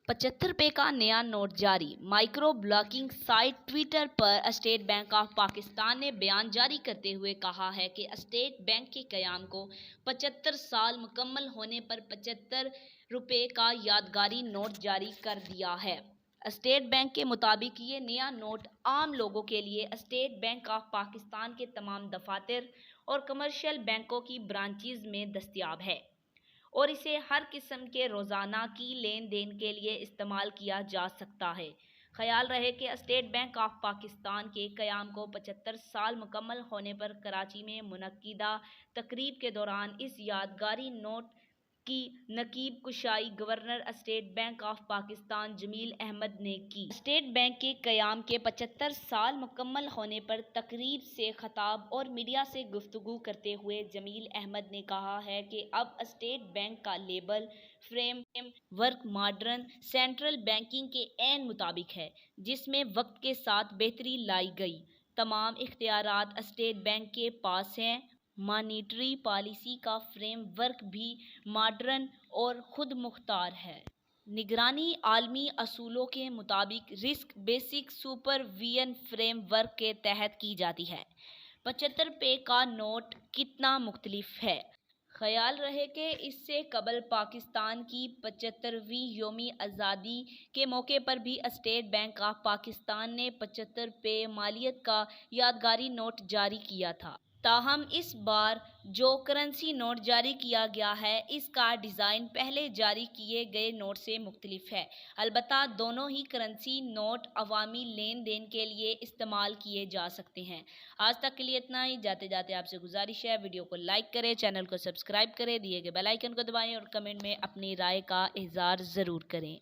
₹75 का नया नोट जारी। माइक्रो ब्लॉगिंग साइट ट्विटर पर स्टेट बैंक ऑफ पाकिस्तान ने बयान जारी करते हुए कहा है कि स्टेट बैंक के क़याम को 75 साल मुकम्मल होने पर ₹75 का यादगारी नोट जारी कर दिया है। स्टेट बैंक के मुताबिक ये नया नोट आम लोगों के लिए स्टेट बैंक ऑफ पाकिस्तान के तमाम दफातर और कमर्शियल बैंकों की ब्रांचेज में दस्तयाब है और इसे हर किस्म के रोज़ाना की लेन देन के लिए इस्तेमाल किया जा सकता है। ख्याल रहे कि स्टेट बैंक ऑफ पाकिस्तान के क़याम को 75 साल मुकम्मल होने पर कराची में मुनक्किदा तकरीब के दौरान इस यादगारी नोट की नकीब कुशाई governor State Bank of Pakistan Jameel Ahmed ने की। स्टेट बैंक के क़याम के 75 साल मुकम्मल होने पर तकरीब से खिताब और मीडिया से गुफ्तगू करते हुए जमील अहमद ने कहा है कि अब स्टेट बैंक का label frame work modern central banking के ऐन मुताबिक है, जिसमें वक्त के साथ बेहतरी लाई गई। तमाम इख्तियारात स्टेट बैंक के पास हैं। मॉनेटरी पॉलिसी का फ्रेम वर्क भी मॉडर्न और खुद मुख्तार है। निगरानी आलमी असूलों के मुताबिक risk basic supervision frame work के तहत की जाती है। ₹75 का नोट कितना मुख्तलिफ है? ख्याल रहे कि इससे कबल पाकिस्तान की 75वीं यौमी आज़ादी के मौके पर भी स्टेट बैंक ऑफ पाकिस्तान ने ₹75 मालियत का यादगारी नोट जारी किया था। ताहम इस बार जो करेंसी नोट जारी किया गया है, इसका डिज़ाइन पहले जारी किए गए नोट से मुख्तलिफ है। अलबत्ता दोनों ही करेंसी नोट अवामी लेन देन के लिए इस्तेमाल किए जा सकते हैं। आज तक के लिए इतना ही। जाते जाते आपसे गुजारिश है, वीडियो को लाइक करें, चैनल को सब्सक्राइब करें, दिए गए बेल आइकन को दबाएं और कमेंट में अपनी राय का इज़हार ज़रूर करें।